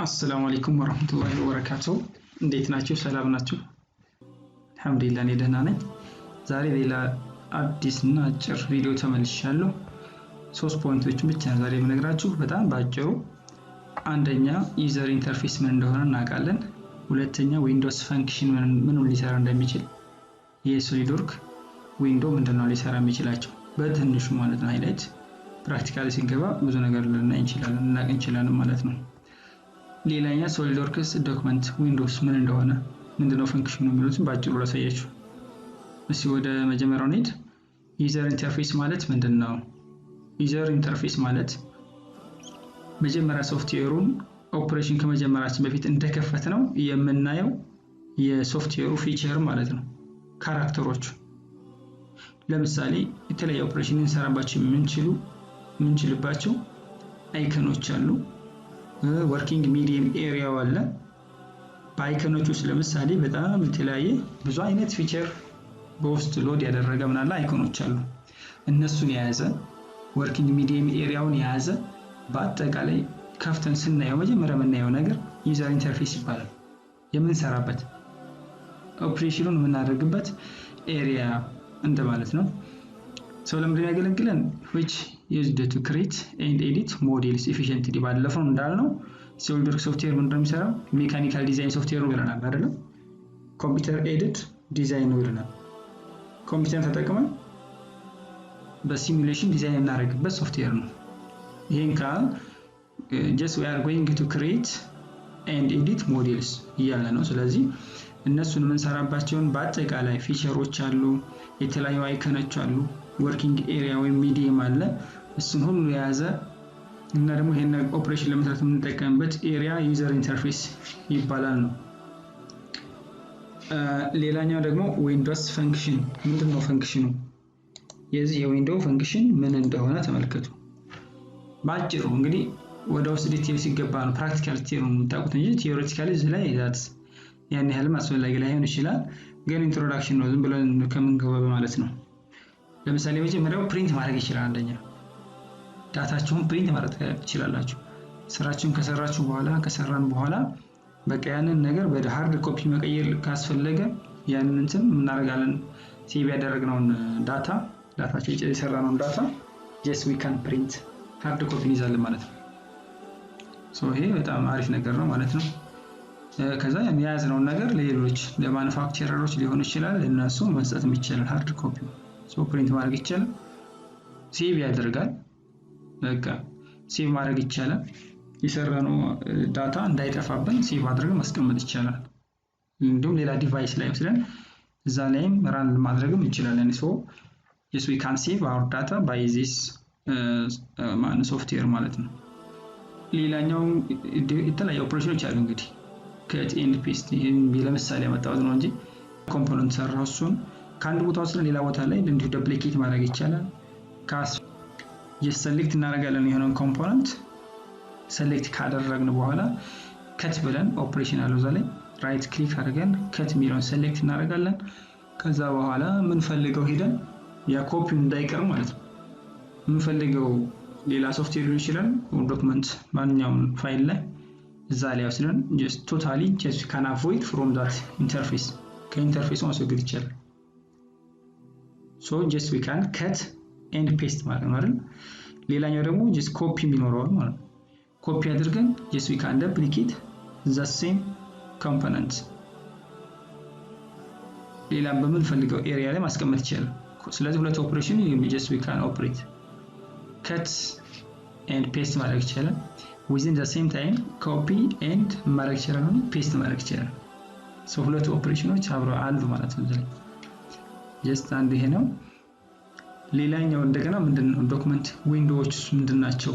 السلام عليكم ورحمة الله وبركاته. እንዴት ናችሁ? ሰላም ናችሁ? አልহামዱሊላህ እኔ ደህና ነኝ። ዛሬ ሌላ አዲስና አጭር ቪዲዮ ተመልሻለሁ። 3 ፖይንቶችን ብቻ ዛሬ የምነግራችሁ በጣም ባጭሩ። አንደኛ ዩዘር ኢንተርፌስ ምን እንደሆነ እናውቃለን። ሁለተኛ ዊንዶውስ ፈንክሽን ምን ሊሰራ እንደሚችል፣ የሶሊድወርክ ዊንዶው ምንድነው ሊሰራ የሚችላቸው በትንሹ ማለት ነው። ሃይላይት ፕራክቲካሊ ሲንገባ ብዙ ነገር ልናይ እንችላለን ማለት ነው። ሌላኛ ሶሊድወርክስ ዶክመንት ዊንዶውስ ምን እንደሆነ ምንድነው ፈንክሽኑ የሚሉትን ባጭሩ ላሳያችሁ። እሺ ወደ መጀመሪያው እንሂድ። ዩዘር ኢንተርፌስ ማለት ምንድነው? ዩዘር ኢንተርፌስ ማለት መጀመሪያ ሶፍትዌሩን ኦፕሬሽን ከመጀመራችን በፊት እንደከፈት ነው የምናየው የሶፍትዌሩ ፊቸር ማለት ነው። ካራክተሮቹ ለምሳሌ የተለያየ ኦፕሬሽን እንሰራባቸው የምንችልባቸው አይከኖች አሉ። ወርኪንግ ሚዲየም ኤሪያ አለ። በአይከኖቹ ለምሳሌ በጣም የተለያየ ብዙ አይነት ፊቸር በውስጥ ሎድ ያደረገ ምናለ አይኮኖች አሉ። እነሱን የያዘ ወርኪንግ ሚዲየም ኤሪያውን የያዘ በአጠቃላይ ከፍተን ስናየው መጀመሪያ የምናየው ነገር ዩዘር ኢንተርፌስ ይባላል። የምንሰራበት ኦፕሬሽኑን የምናደርግበት ኤሪያ እንደማለት ነው። ለምንድን ያገለግለን? which used to create and edit models efficiently ባለፈው እንዳልነው ሶሊድወርክ ሶፍትዌር ምን እንደሚሰራው ሜካኒካል ዲዛይን ሶፍትዌር ነው ብለናል አይደል? ኮምፒውተር ኤዲት ዲዛይን ነው ብለናል። ኮምፒውተር ተጠቅመን በሲሙሌሽን ዲዛይን እናደርግበት ሶፍትዌር ነው። ይሄን ካል just we are going to create and edit models እያለ ነው። ስለዚህ እነሱን የምንሰራባቸውን በአጠቃላይ ፊቸሮች አሉ፣ የተለያዩ አይከኖች አሉ፣ ወርኪንግ ኤሪያ ወይ ሚዲየም አለ። እሱን ሁሉ የያዘ እና ደግሞ ይሄን ኦፕሬሽን ለመስራት የምንጠቀምበት ኤሪያ ዩዘር ኢንተርፌስ ይባላል ነው። ሌላኛው ደግሞ ዊንዶውስ ፈንክሽን ምንድነው? ፈንክሽኑ የዚህ የዊንዶው ፈንክሽን ምን እንደሆነ ተመልከቱ። ባጭሩ እንግዲህ ወደ ውስጥ ዲቴል ሲገባ ነው ፕራክቲካሊቲ ነው የምታውቁት እንጂ ቲዮሬቲካሊ እዚህ ላይ ያን ያህል አስፈላጊ ላይሆን ይችላል። ግን ኢንትሮዳክሽን ነው ዝም ብለን ከምንገባ ማለት ነው። ለምሳሌ መጀመሪያው ፕሪንት ማድረግ ይችላል። አንደኛ ዳታችሁን ፕሪንት ማድረግ ትችላላችሁ። ስራችሁን ከሰራን በኋላ በቃ ያንን ነገር ወደ ሃርድ ኮፒ መቀየር ካስፈለገ ያንን እንትን እናደርጋለን። ሴቭ ያደረግነውን ዳታችን የሰራነውን ዳታ just we can print ሃርድ ኮፒ እንይዛለን ማለት ነው። ይሄ በጣም አሪፍ ነገር ነው ማለት ነው። ከዛ የሚያዝነው ነገር ለሌሎች ለማኑፋክቸረሮች ሊሆን ይችላል፣ እነሱ መስጠት የሚችላል ሃርድ ኮፒ ፕሪንት ማድረግ ይችላል። ሴቭ ያደርጋል። በቃ ሴቭ ማድረግ ይችላል። የሰራነው ዳታ እንዳይጠፋብን ሴቭ አድርገን ማስቀመጥ ይችላል። እንዲሁም ሌላ ዲቫይስ ላይ ወስደን እዛ ላይም ራን ማድረግም እንችላለን። yes we can save our data by this ሶፍትዌር ማለት ነው። ሌላኛው የተለያዩ ኦፕሬሽኖች አሉ እንግዲህ cut and paste ይሄን ለምሳሌ ያመጣሁት ነው እንጂ ኮምፖነንት ሰራው እሱን ከአንድ ቦታ ወስደን ሌላ ቦታ ላይ እንዲሁ ዱፕሊኬት ማድረግ ይቻላል። ሴሌክት እናደርጋለን የሆነውን ኮምፖነንት ሴሌክት ካደረግን በኋላ ከት ብለን ኦፕሬሽን አለው እዛ ላይ ራይት ክሊክ አድርገን ከት ሚለውን ሴሌክት እናደርጋለን። ከዛ በኋላ የምንፈልገው ሄደን ያ ኮፒው እንዳይቀር ማለት ነው የምንፈልገው ሌላ ሶፍትዌር ሊሆን ይችላል ዶክመንት ማንኛውም ፋይል ላይ እዛ ላይ ወስደን just totally just can avoid from that interface ከኢንተርፌሱ ማስወገድ ይቻላል። just we can cut and paste ማለት ነው አይደል? ሌላኛው ደግሞ just copy የሚኖረው ማለት ነው። ኮፒ አድርገን just we can duplicate the same component ሌላ በምንፈልገው ኤሪያ ላይ ማስቀመጥ ይቻላል። ስለዚህ ሁለት ኦፕሬሽን just we can operate cut and paste ማድረግ ይቻላል። within the same time copy and ማድረግ ይቻላል፣ paste ማድረግ ይቻላል። ሁለት ኦፕሬሽኖች አብረው አሉ ማለት ነው። just አንድ ይሄ ነው። ሌላኛው እንደገና ምንድነው ዶክመንት ዊንዶዎች ምንድናቸው?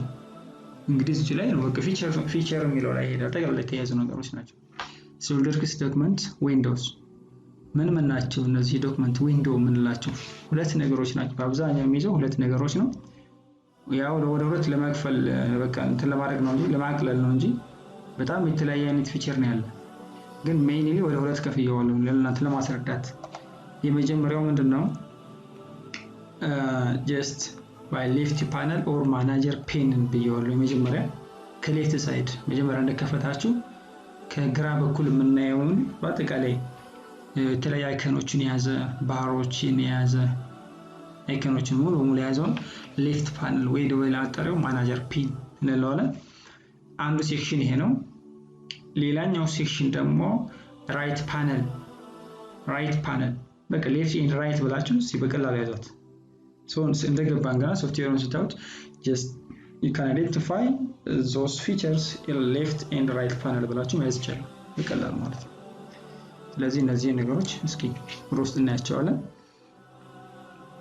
እንግዲህ እዚህ ላይ ነው በቃ ፊቸር የሚለው ላይ ሄዳ ጠቅላላ የተያዙ ነገሮች ናቸው። ሶሊድወርክስ ዶክመንት ዊንዶውስ ምን ናቸው? እነዚህ ዶክመንት ዊንዶው ምንላቸው ሁለት ነገሮች ናቸው። በአብዛኛው የሚይዘው ሁለት ነገሮች ነው። ያው ወደ ሁለት ለማክፈል በቃ እንትን ለማድረግ ነው እንጂ ለማቅለል ነው እንጂ በጣም የተለያየ አይነት ፊቸር ነው ያለው። ግን ሜይንሊ ወደ ሁለት ከፍየዋለሁ ለእናንተ ለማስረዳት። የመጀመሪያው ምንድነው? just by left panel or manager pane ብየዋለሁ። የመጀመሪያ ከሌፍት ሳይድ መጀመሪያ እንደከፈታችሁ ከግራ በኩል የምናየውን በአጠቃላይ የተለያዩ አይኮኖችን የያዘ ባሮችን የያዘ አይኮኖችን ሙሉ በሙሉ የያዘውን ሌፍት ፓነል ወይ ደግሞ ላጠረው ማናጀር ፒን እንለዋለን። አንዱ ሴክሽን ይሄ ነው። ሌላኛው ሴክሽን ደግሞ ራይት ፓነል በቃ ሌፍት ኤንድ ራይት ብላችሁ በቀላሉ ያዟት። እንደገባን ገና ሶፍትዌሩን ስታዩት just you can identify those features in left and right panel ብላችሁ መያዝ ይቻላል በቀላሉ ማለት ነው። ስለዚህ እነዚህ ነገሮች እስኪ ውስጥ እናያቸዋለን።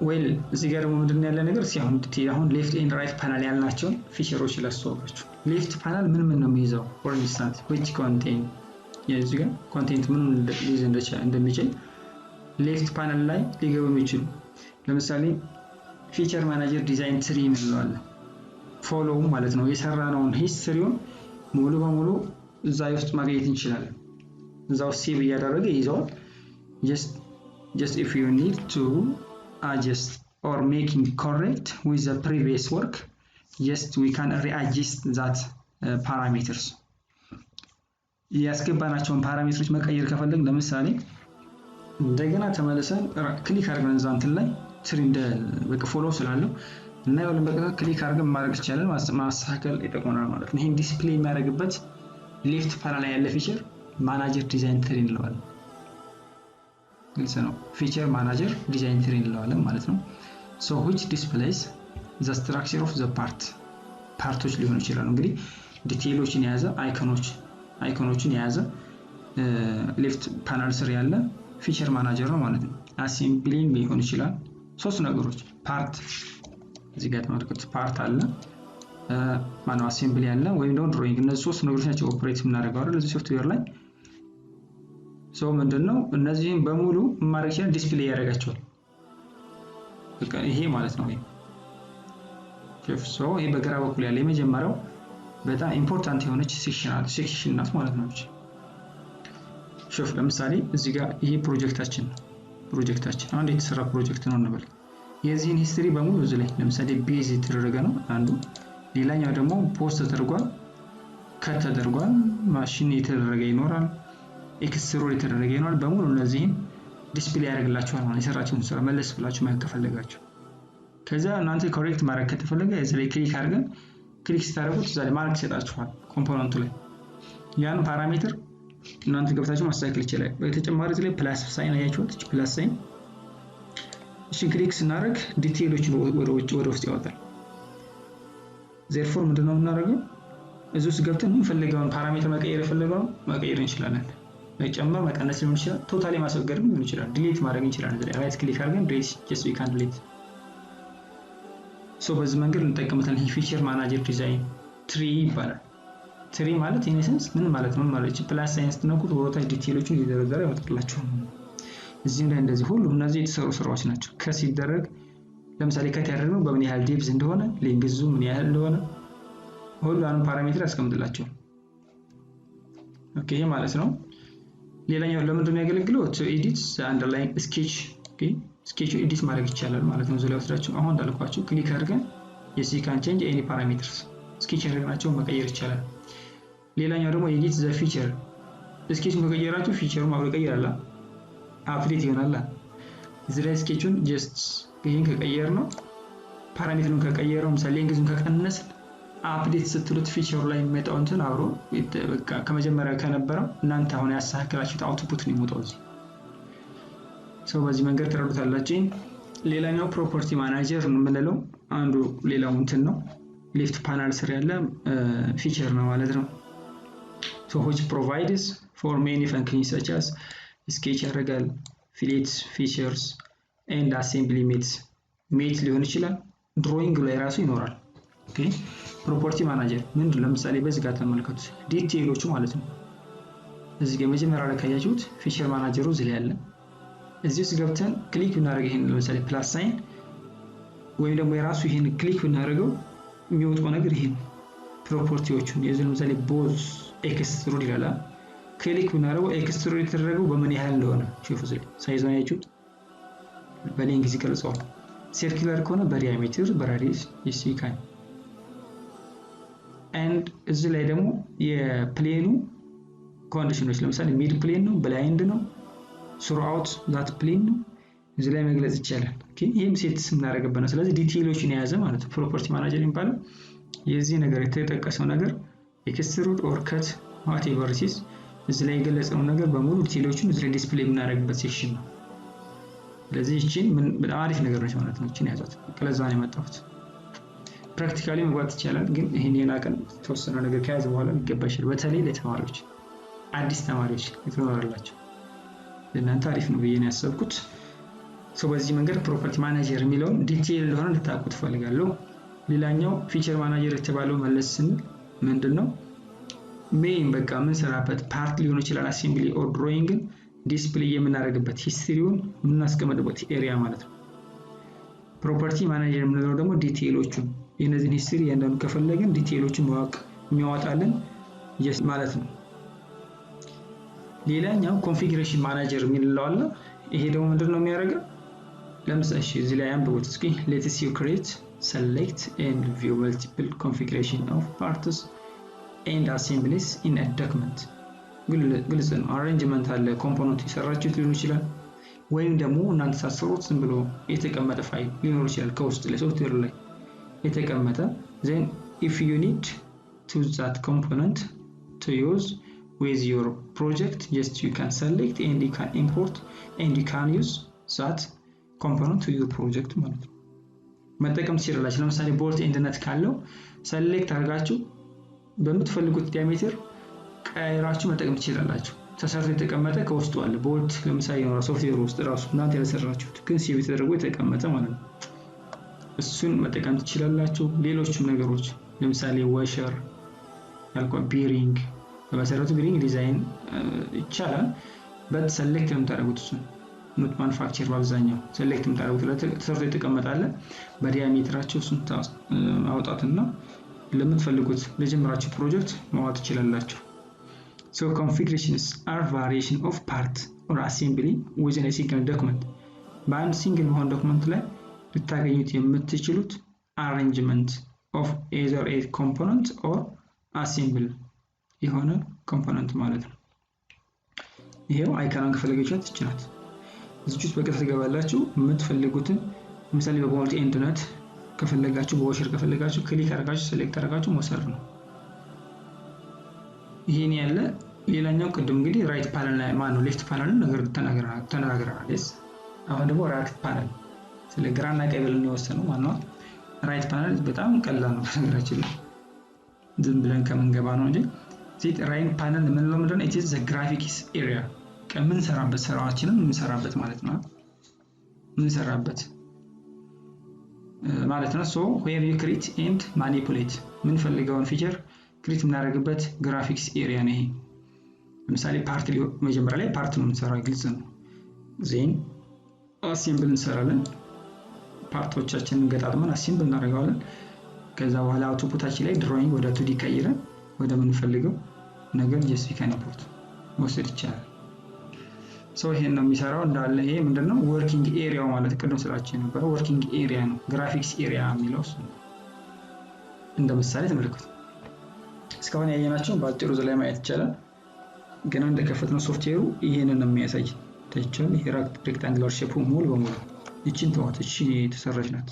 ዌል እዚህ ጋር ደግሞ ምንድነው ያለ ነገር አሁን ሌፍት ኤንድ ራይት ፓነል ያልናቸው ፊቸሮች ላስተዋወቃችሁ። ሌፍት ፓነል ምን ነው የሚይዘው? for instance which contain የዚህ ጋር ኮንቴንት ምን ሊይዝ እንደሚችል ሌፍት ፓነል ላይ ሊገቡ የሚችሉ ለምሳሌ ፊቸር ማናጀር ዲዛይን ትሪ እንለዋለን። ፎሎው ማለት ነው የሰራነውን ሂስትሪውን ሙሉ በሙሉ እዛ ውስጥ ማግኘት እንችላለን። እዛው ሴቭ እያደረገ ይዘዋል። just if you need to adjust or making correct with the previous work, we can readjust that parameters. ያስገባናቸውን ፓራሜትሮች መቀየር ከፈለግን ለምሳሌ እንደገና ተመልሰን ክሊክ አድርገን እዛ እንትን ላይ ትሪንድ በቃ ፎሎ ስላለው እና ይወልን በቃ ክሊክ አድርገን ማድረግ ይቻላል ማስተካከል ይጠቅመናል ማለት ነው። ይሄን ዲስፕሌይ የሚያደርግበት ሌፍት ፓነል ላይ ያለ ፊቸር ማናጀር ዲዛይን ትሪ እንለዋለን። ግልጽ ነው። ፊቸር ማናጀር ዲዛይን ትሪ እንለዋለን ማለት ነው። so which displays the structure of the ፓርቶች ሊሆን ይችላል። እንግዲህ ዲቴይሎችን የያዘ አይኮኖችን የያዘ ሌፍት ፓነል ስር ያለ ፊቸር ማናጀር ነው ማለት ነው። አሴምብሊንግ ሊሆን ይችላል። ሶስት ነገሮች ፓርት እዚህ ጋር ተመልከቱ። ፓርት አለ ማነው አሴምብሊ አለ ወይም ደግሞ ድሮይንግ። እነዚህ ሶስት ነገሮች ናቸው ኦፕሬት የምናደርገው አይደል እዚህ ሶፍትዌር ላይ። ምንድነው እነዚህን በሙሉ ማድረግ ይችላል ዲስፕሌይ ያደርጋቸዋል። በቃ ይሄ ማለት ነው። ይሄ በግራ በኩል ያለ የመጀመሪያው በጣም ኢምፖርታንት የሆነች ሴክሽን ናት ማለት ነው። ሹፍ ለምሳሌ እዚህ ጋር ይሄ ፕሮጀክታችን አንድ የተሰራ ፕሮጀክት ነው እንበል። የዚህን ሂስትሪ በሙሉ እዚህ ላይ ለምሳሌ ቤዝ የተደረገ ነው አንዱ። ሌላኛው ደግሞ ፖስት ተደርጓል፣ ከት ተደርጓል፣ ማሽን የተደረገ ይኖራል፣ ኤክስትሩድ የተደረገ ይኖራል። በሙሉ እነዚህን ዲስፕሌይ ያደርግላችኋል ማለት የሰራችሁን ስራ መለስ ብላችሁ ማየት ከፈለጋችሁ። ከዛ እናንተ ኮሬክት ማድረግ ከተፈለገ እዚህ ላይ ክሊክ ስታደርጉት እዛ ላይ ማርክ ይሰጣችኋል ኮምፖነንቱ ላይ። ያን ፓራሜትር እናንተ ገብታችሁ ማስተካከል ይችላል። በተጨማሪ እዚህ ላይ ፕላስ ሳይን አያችሁት? ፕላስ ሳይን እሺ ክሊክ ስናደርግ ዲቴይሎችን ወደ ውስጥ ያወጣል። therefore ምንድነው የምናደርገው? እዚህ ውስጥ ገብተን የምንፈልገውን ፓራሜትር መቀየር እንችላለን። መጨመር መቀነስ ሊሆን ይችላል፣ ቶታሊ ማስወገድም ሊሆን ይችላል፣ ዲሊት ማድረግ እንችላለን። እዚህ ላይ ራይት ክሊክ አድርገን just we can delete። በዚህ መንገድ እንጠቀምበታለን። ይሄ ፊቸር ማናጀር ዲዛይን ትሪ ይባላል። ትሪ ማለት ኢንሰንስ ምን ማለት ነው? ፕላስ ሳይንስ ተነኩት ወሮታች ዲቴይሎችን እየደረደረ ያወጣላችኋል። እዚህ ላይ እንደዚህ ሁሉ እነዚህ የተሰሩ ስራዎች ናቸው። ከሲደረግ ለምሳሌ ከት ያደረግነው በምን ያህል ዴፕዝ እንደሆነ ሌንግዙ ምን ያህል እንደሆነ ሁሉንም ፓራሜትር ያስቀምጥላችኋል። ኦኬ ይሄ ማለት ነው። ሌላኛው ለምንድነው ያገለግለው? to edit the underlying sketch። ኦኬ ስኬቹ ኤዲት ማድረግ ይቻላል ማለት ነው። እዚያ ወስዳችሁ አሁን እንዳልኳችሁ ክሊክ አድርገን you can change any parameters ስኬች ያደረግናቸው መቀየር ይቻላል። ሌላኛው ደግሞ edit the feature። ስኬቹን ከቀየራችሁ ፊቸሩን ማብረ ቀይራላ አፕዴት ይሆናል። እዚህ ላይ ስኬቹን just ይሄን ከቀየር ነው ፓራሜትሩን ከቀየረው ምሳሌ ሌንግዙን ከቀነስ አፕዴት ስትሉት ፊቸሩ ላይ የሚመጣው እንትን አብሮ በቃ ከመጀመሪያው ከነበረው እናንተ አሁን ያስተካከላችሁት አውትፑት ነው የሚወጣው እዚህ። በዚህ መንገድ ተረዱታላችሁ። ሌላኛው ፕሮፐርቲ ማናጀር የምንለው አንዱ ሌላው እንትን ነው። ሌፍት ፓነል ስር ያለ ፊቸር ነው ማለት ነው። which provides for many functions such as sketch ያደርጋል፣ fillet features and assembly mates ሊሆን ይችላል። ድሮይንግ ላይ ራሱ ይኖራል። ኦኬ ፕሮፐርቲ ማናጀር ምንድነው? ለምሳሌ በዚህ ጋር ተመልከቱ ዲቴይሎቹ ማለት ነው። እዚህ ጋር መጀመሪያ ላይ ካያችሁት ፊቸር ማናጀሩ እዚህ ላይ አለ። እዚህ ውስጥ ገብተን ክሊክ ብናደርግ ይሄን ለምሳሌ ፕላስ ሳይን ወይም ደግሞ የራሱ ይሄን ክሊክ ብናደርገው የሚወጣው ነገር ይሄ ነው። ፕሮፐርቲዎቹን የዚህ ለምሳሌ ቦዝ ኤክስትሩድ ይላል። ክሊክ ብናደርገው ኤክስትሩድ የተደረገው በምን ያህል እንደሆነ ሹፉ። እዚህ ሳይዙን አያችሁት? በሌንግዝ ይቀርጸዋል። ሰርኩላር ከሆነ በዲያሜትር በራዲየስ ይስካኝ። and እዚህ ላይ ደግሞ የፕሌኑ ኮንዲሽኖች ለምሳሌ ሚድ ፕሌን ነው ብላይንድ ነው throughout that plane ነው እዚህ ላይ መግለጽ ይቻላል ኦኬ ይሄም ሴትስ እናደርግበት ነው ስለዚህ ዲቴይሎችን የያዘ ማለት ነው ፕሮፐርቲ ማናጀር የሚባለው የዚህ ነገር የተጠቀሰው ነገር ኤክስትሩድ ኦር ከት whatever it is እዚህ ላይ የገለጸው ነገር በሙሉ ዲቴይሎችን እዚህ ላይ ዲስፕሌይ የምናደርግበት ሴክሽን ነው ስለዚህ እቺን በጣም አሪፍ ነገር ነች ማለት ነው እቺን ያዛት ከለዛ ነው የመጣሁት ፕራክቲካሊ መግባት ይቻላል ግን ይሄን የናቀን ተወሰነ ነገር ከያዘ በኋላ ይገባሻል በተለይ ለተማሪዎች አዲስ ተማሪዎች የተማራላችሁ ለእናንተ አሪፍ ነው ብዬ ነው ያሰብኩት ሶ በዚህ መንገድ ፕሮፐርቲ ማናጀር የሚለውን ዲቴይል እንደሆነ ልታውቁት ፈልጋለሁ ሌላኛው ፊቸር ማናጀር የተባለው መለስን ምንድነው ሜን በቃ ምን ሰራበት ፓርት ሊሆን ይችላል አሴምብሊ ኦር ድሮይንግ ዲስፕሌይ የምናደርግበት ሂስትሪውን የምናስቀምጥበት ኤሪያ ማለት ነው ፕሮፐርቲ ማናጀር የምንለው ደግሞ ዲቴይሎቹን የነዚህን ሂስትሪ ያንዳንዱ ከፈለግን ዲቴይሎችን ማወቅ የሚያወጣልን ማለት ነው ሌላኛው ኮንፊግሬሽን ማናጀር የሚለው አለ ይሄ ደግሞ ምንድነው የሚያደርገው ለምሳሌ እዚህ ላይ አንብቡት እስኪ let's you create select and view multiple configuration of parts and assemblies in a document ግልጽ ነው አሬንጅመንት አለ ኮምፖነንት ይሰራችሁት ሊሆን ይችላል ወይም ደግሞ እናንተ ሳሰሩት ዝም ብሎ የተቀመጠ ፋይል ሊኖር ይችላል ከውስጥ ለሶፍትዌር ላይ የተቀመጠ then if you need to that component to use with your project just you can select and you can import and you can use that component to your project ማለት ነው መጠቀም ትችላላችሁ ለምሳሌ ቦልት ኤንድ ነት ካለው select አድርጋችሁ በምትፈልጉት ዲያሜትር ቀይራችሁ መጠቀም ትችላላችሁ ተሰርቶ የተቀመጠ ከውስጡ አለ ቦልት ለምሳሌ ነው ሶፍትዌር ውስጥ ራሱ እናንተ ያሰራችሁት ግን ሲቪ ተደርጎ የተቀመጠ ማለት ነው እሱን መጠቀም ትችላላችሁ ሌሎችም ነገሮች ለምሳሌ ዋሸር ያልኳ ቢሪንግ በመሰረቱ ቢሪንግ ዲዛይን ይቻላል በት ሰሌክት የምታደርጉት እሱ ኖት ማኑፋክቸር በአብዛኛው ሰሌክት የምታደርጉት ተሰርቶ የተቀመጠ አለ በዲያሜትራቸው እሱን ማውጣትና ለምትፈልጉት ለጀመራችሁ ፕሮጀክት ማውጣት ትችላላችሁ so configurations are variation of part or assembly within a single document በአንድ ሲንግል በሆነ ዶክመንት ላይ ልታገኙት የምትችሉት arrangement of either a component or assemble የሆነ ኮምፖነንት ማለት ነው ይሄው አይካን ከፈለጋችሁ ትችላላችሁ እዚህ ውስጥ በቀጥታ ትገባላችሁ የምትፈልጉትን ለምሳሌ በቦልት ኤንድ ነት ከፈለጋችሁ በዋሸር ከፈለጋችሁ ክሊክ አድርጋችሁ ሴሌክት አድርጋችሁ መውሰድ ነው ይሄን ያለ ሌላኛው ቅድም እንግዲህ ራይት ፓነል ላይ ማን ነው ሌፍት ፓነል ነገር ተናግረናል አሁን ደግሞ ራይት ፓነል ስለ ግራና ቀኝ ብለን የወሰነው ማን ነው ራይት ፓነል በጣም ቀላል ነው ነገራችን ዝም ብለን ከመንገባ ነው እንጂ ዚት ራይት ፓነል ምን ነው ምንድነው it is the graphics area ከምን ሰራበት ስራዎችንም ምን ሰራበት ማለት ነው ምን ሰራበት ማለት ነው so where you create and manipulate ምን ፈልጋውን ፊቸር ክሬት ምናደርግበት ግራፊክስ ኤሪያ ነው ይሄ ለምሳሌ ፓርት መጀመሪያ ላይ ፓርት ነው የምንሰራው ግልጽ ነው ዜን አሴምብል እንሰራለን ፓርቶቻችንን ገጣጥመን አሴምብል እናደርጋለን ከዛ በኋላ አውትፑታችን ላይ ድሮይንግ ወደ 2D ቀይረን ወደ ምን ፈልገው ነገር ጀስቲፊካን ኢምፖርት ወሰድ ይቻላል so ይሄን ነው የሚሰራው እንዳለ ይሄ ምንድነው ወርኪንግ ኤሪያው ማለት ቅድም ስላችሁ ነበር ወርኪንግ ኤሪያ ነው ግራፊክስ ኤሪያ የሚለው እንደ ምሳሌ ተመልከቱ እስካሁን ያየናቸው ባጭሩ ዘላይ ማየት ይቻላል ግን እንደከፈትነው ሶፍትዌሩ ይሄንን ነው የሚያሳይ ታይቻል ይሄ ሬክታንጉላር ሼፕ ሙሉ በሙሉ እቺን ተዋት እቺ ተሰራች ናት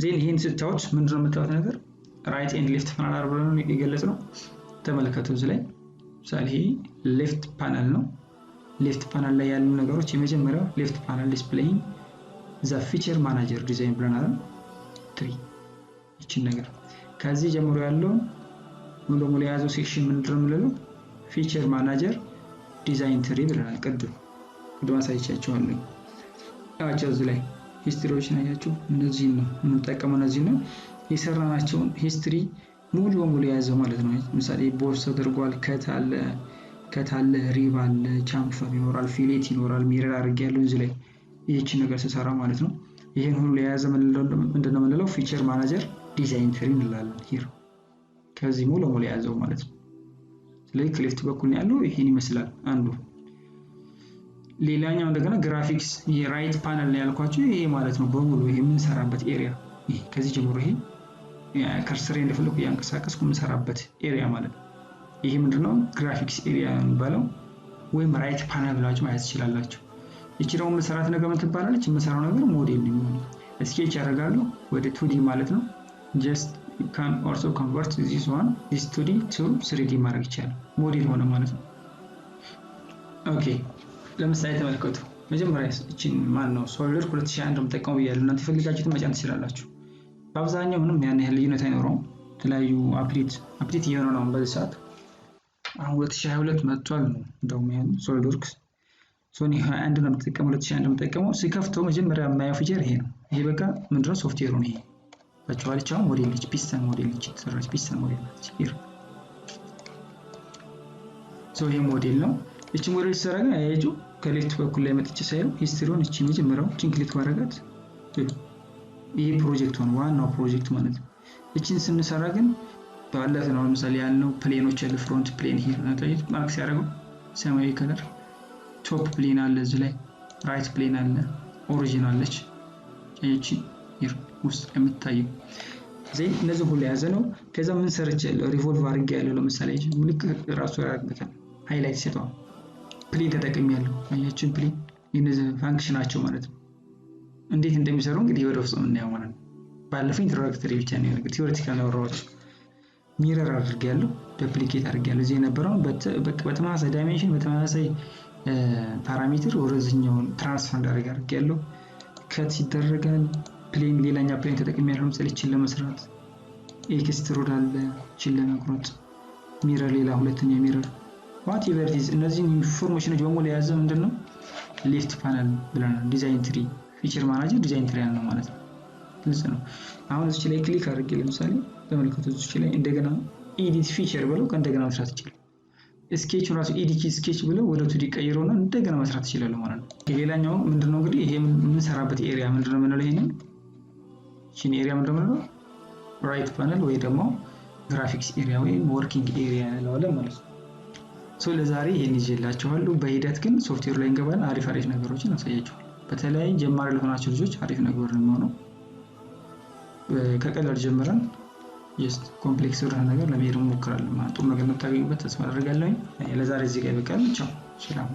ዜን ይሄን ስታውት ምንድነው የምታውት ነገር ራይት ኤንድ ሌፍት ፓነል አርበን ይገለጽ ነው ተመልከቱ እዚህ ላይ ምሳሌ ይሄ ሌፍት ፓነል ነው ሌፍት ፓነል ላይ ያሉ ነገሮች የመጀመሪያው ሌፍት ፓነል ዲስፕሌይንግ ዘ ፊቸር ማናጀር ዲዛይን ብለናል 3 እቺን ነገር ከዚህ ጀምሮ ያለው ሙሉ ሙሉ ያዘው ሴክሽን ምንድነው ምንለው ፊቸር ማናጀር ዲዛይን ትሪ ብለናል ቅድም አሳይቻችኋለሁ አቻው እዚህ ላይ ሂስትሪዎችን አያችሁ እነዚህ ነው የምንጠቀመው እነዚህ ነው የሰራናቸው ሂስትሪ ሙሉ በሙሉ ያዘው ማለት ነው ለምሳሌ ቦርስ ተደርጓል ከታለ ሪብ አለ ቻምፈር ይኖራል ፊሌት ይኖራል ሚረር አድርጌ ያለው እዚህ ላይ ይህች ነገር ተሰራ ማለት ነው ይሄን ሁሉ የያዘ ምንድነው ምንለው ፊቸር ማናጀር ዲዛይን ትሪ እንላለን ሂር ከዚህ ሙሉ ሙሉ ያዘው ማለት ነው ስለዚህ ክሊፍት በኩል ያለው ይሄን ይመስላል አንዱ ሌላኛው እንደገና ግራፊክስ የራይት ፓነል ላይ ያልኳችሁ ይሄ ማለት ነው በሙሉ ይሄ ምን ሰራበት ኤሪያ ይሄ ከዚህ ጀምሮ ይሄ ከርሰሬ እንደፈለኩ ያንቀሳቀስኩ የምሰራበት ኤሪያ ማለት ነው። ይሄ ምንድነው ግራፊክስ ኤሪያ የሚባለው ወይም ራይት ፓነል ብላችሁ ማየት ትችላላችሁ። እቺ ደግሞ መሰራት ነገር ምን ትባላለች? የምሰራው ነገር ሞዴል ነው የሚሆነው። ስኬች ያደርጋለሁ ወደ 2D ማለት ነው። just you can also convert this 2D to 3D ማድረግ ይቻላል። ሞዴል ሆነ ማለት ነው። ኦኬ ለምሳሌ ተመልከቱ። መጀመሪያ እቺን ማን ነው ሶሊድወርክ 2001 እንደምጠቀመው ብያለሁ። እናንተ ፈልጋችሁት መጫን ትችላላችሁ። በአብዛኛው ምንም ያን ያህል ልዩነት አይኖረውም። የተለያዩ አፕዴት እየሆነ ነው በዚህ ሰዓት። አሁን 2022 መጥቷል ነው እንደውም ያን ሶሊድወርክስ ሶኒ 21 ነው የምጠቀመው 2001 ነው የምጠቀመው። ሲከፍተው መጀመሪያ የማየው ፊቸር ይሄ ነው። ይሄ በቃ ምንድነው ሶፍትዌሩ ነው። ይሄ ታችኋል ቻው ሞዴል ልጅ ፒስተን ሞዴል ልጅ ተሰራች ፒስተን ሞዴል ናት። ይሄ ሞዴል ነው። እቺ ሞዴል ሰራጋ ያይጁ ከሌፍት በኩል ላይ መጥቼ ሳይው ሂስትሪውን እቺ መጀመሪያው ክሊክ ማድረጋት ይሄ ፕሮጀክት ሆነ ዋናው ፕሮጀክት ማለት ነው። እቺን ስንሰራ ግን ባለፈ ነው ለምሳሌ ያልነው ፕሌኖች ያለ ፍሮንት ፕሌን ሂር ነው ታይት ማርክ ሲያደርገው ሰማያዊ ከለር ቶፕ ፕሌን አለ እዚህ ላይ ራይት ፕሌን አለ ኦሪጂን አለች እቺ ሂር ውስጥ የምታየው ዘይ እነዚህ ሁሉ ያዘ ነው። ከዛ ምን ሰርቻለሁ ሪቮልቭ አድርጌ ያለው ለምሳሌ ምልክ ራሱ ያደርግበታል ሃይላይት ሰጠው ፕሌን ተጠቅሜያለሁ። አያችሁ ፕሌን እነዚህ ፋንክሽናቸው ማለት ነው። እንዴት እንደሚሰሩ እንግዲህ ወደ ውስጥ እናያው ማለት ነው። ባለፈው ኢንትሮዳክተሪ ብቻ ነው ነገር ቲዮሪቲካል ነው ራውት ሚረር አድርጌያለሁ ዱፕሊኬት አድርጌያለሁ። እዚህ የነበረው በተመሳሳይ ዳይሜንሽን በተመሳሳይ ፓራሜትር ወደዚህኛው ትራንስፈር አድርጌያለሁ። ከት ሲደረጋል ፕሌን ሌላኛ ፕሌን ተጠቅሜያለሁ። ለምሳሌ እቺን ለመስራት ኤክስትሩድ አለ እቺን ለመቁረጥ ሚረር ሌላ ሁለተኛ ሚረር whatever it is እነዚህ ኢንፎርሜሽኖች በሙሉ የያዘ ምንድነው ሌፍት ፓነል ብለናል። ዲዛይን ትሪ ፊቸር ማናጀር ዲዛይን ትሪ ያለው ማለት ነው። ግልጽ ነው። አሁን እዚህ ላይ ክሊክ አድርጌ ለምሳሌ ተመልከቱ እዚህ ላይ እንደገና ኤዲት ፊቸር ብለው እንደገና መስራት ይችላል። ስኬች ራሱ ኤዲት ስኬች ብለው ወደ 2D ቀይረውና እንደገና መስራት ይችላል ማለት ነው። ሌላኛው ምንድነው እንግዲህ ይሄ ምን ሰራበት ኤሪያ ምንድነው ምንለው ይሄን እቺን ኤሪያ ምንድነው ራይት ፓነል ወይ ደግሞ ግራፊክስ ኤሪያ ወይ ወርኪንግ ኤሪያ ያለው ማለት ነው። ለዛሬ ይሄን ይዤላችኋለሁ። በሂደት ግን ሶፍትዌር ላይ እንገባለን። አሪፍ ነገሮችን አሳያችኋለሁ። በተለይ ጀማሪ ለሆናችሁ ልጆች አሪፍ ነገር ነው የሚሆነው። ከቀላል ጀምረን ኮምፕሌክስ የሆነ ነገር ለመሄድ እንሞክራለን ማለት ነው። ጥሩ ነገር እንድታገኙበት ተስፋ አደርጋለሁ። ለዛሬ እዚህ ጋር ይበቃል። ቻው ሰላም።